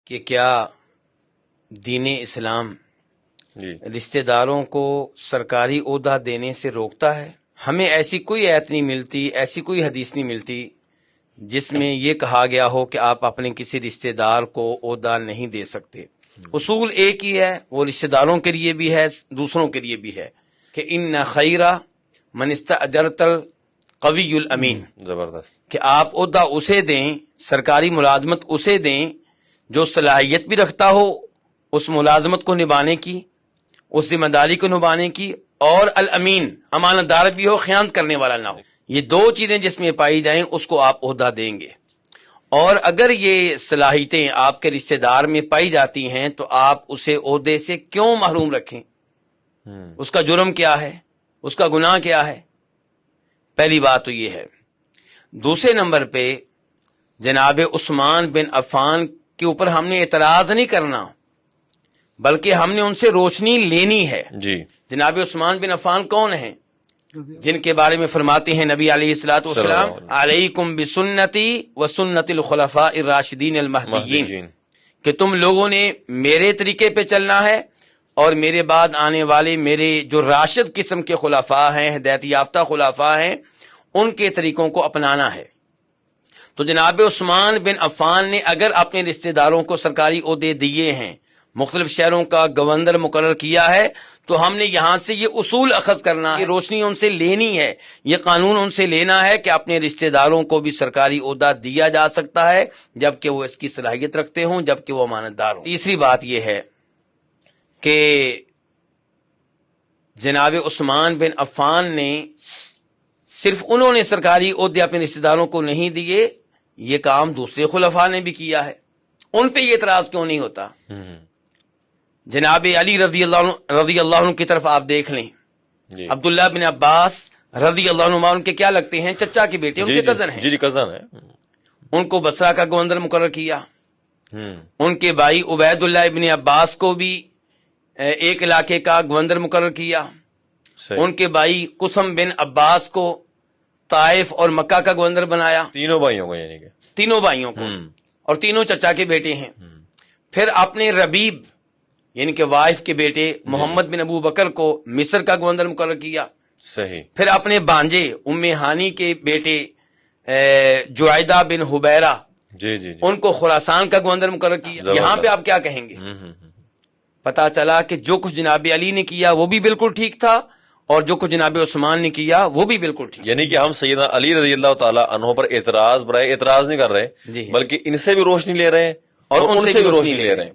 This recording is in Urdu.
کہ کیا دین اسلام رشتہ داروں کو سرکاری عہدہ دینے سے روکتا ہے؟ ہمیں ایسی کوئی آیت نہیں ملتی، ایسی کوئی حدیث نہیں ملتی جس میں یہ کہا گیا ہو کہ آپ اپنے کسی رشتہ دار کو عہدہ نہیں دے سکتے۔ اصول ایک ہی ہے، وہ رشتہ داروں کے لیے بھی ہے، دوسروں کے لیے بھی ہے، کہ ان خیر من استاجرت القوی الامین، زبردست، کہ آپ عہدہ اسے دیں، سرکاری ملازمت اسے دیں جو صلاحیت بھی رکھتا ہو اس ملازمت کو نبھانے کی، اس ذمہ داری کو نبھانے کی، اور الامین، امانت دار بھی ہو، خیانت کرنے والا نہ ہو۔ یہ دو چیزیں جس میں پائی جائیں اس کو آپ عہدہ دیں گے۔ اور اگر یہ صلاحیتیں آپ کے رشتہ دار میں پائی جاتی ہیں تو آپ اسے عہدے سے کیوں محروم رکھیں؟ اس کا جرم کیا ہے؟ اس کا گناہ کیا ہے؟ پہلی بات تو یہ ہے۔ دوسرے نمبر پہ جناب عثمان بن عفان کے اوپر ہم نے اعتراض نہیں کرنا، بلکہ ہم نے ان سے روشنی لینی ہے۔ جی، جناب عثمان بن عفان کون ہیں؟ جن کے بارے میں فرماتے ہیں نبی علیہ الصلوۃ والسلام، علیکم بسنتی و سنت الخلفاء الراشدین المہدیین، کہ تم لوگوں نے میرے طریقے پہ چلنا ہے اور میرے بعد آنے والے میرے جو راشد قسم کے خلفاء ہیں، ہدایت یافتہ خلفاء ہیں، ان کے طریقوں کو اپنانا ہے۔ تو جناب عثمان بن عفان نے اگر اپنے رشتہ داروں کو سرکاری عہدے دیے ہیں، مختلف شہروں کا گورنر مقرر کیا ہے، تو ہم نے یہاں سے یہ اصول اخذ کرنا ہے، یہ روشنی ان سے لینی ہے، یہ قانون ان سے لینا ہے کہ اپنے رشتہ داروں کو بھی سرکاری عہدہ دیا جا سکتا ہے جبکہ وہ اس کی صلاحیت رکھتے ہوں، جبکہ وہ امانت دار ہوں۔ تیسری بات یہ ہے کہ جناب عثمان بن عفان نے صرف انہوں نے سرکاری عہدے اپنے رشتہ داروں کو نہیں دیے، یہ کام دوسرے خلفاء نے بھی کیا ہے۔ ان پہ یہ اعتراض کیوں نہیں ہوتا؟ جناب علی رضی اللہ عنہ کی طرف آپ دیکھ لیں، عبداللہ بن عباس رضی اللہ عنہ ان کے کیا لگتے ہیں؟ چچا کے بیٹے، ان کے کزن ہیں۔ جی کزن ہے۔ ان کو بصرہ کا گورنر مقرر کیا۔ ان کے بھائی عبید اللہ ابن عباس کو بھی ایک علاقے کا گورنر مقرر کیا۔ ان کے بھائی قسم بن عباس کو طائف اور مکہ کا گورنر بنایا۔ تینوں بھائیوں کو، یعنی کہ تینوں بھائیوں کو، اور تینوں چچا کے بیٹے ہیں۔ پھر اپنے ربیب یعنی کہ وائف کے بیٹے محمد بن ابو بکر کو مصر کا گورنر مقرر کیا۔ صحیح۔ پھر اپنے بانجے ام ہانی کے بیٹے جعیدہ بن حبیرہ، جی ان کو خراسان کا گورنر مقرر کیا۔ یہاں پہ آپ کیا کہیں گے؟ پتا چلا کہ جو کچھ جناب علی نے کیا وہ بھی بالکل ٹھیک تھا، اور جو کچھ جناب عثمان نے کیا وہ بھی بالکل ٹھیک۔ یعنی کہ ہم سیدنا علی رضی اللہ تعالی عنہ پر اعتراض برائے اعتراض نہیں کر رہے، بلکہ ان سے بھی روشنی لے رہے ہیں اور ان سے بھی روشنی لے رہے ہیں۔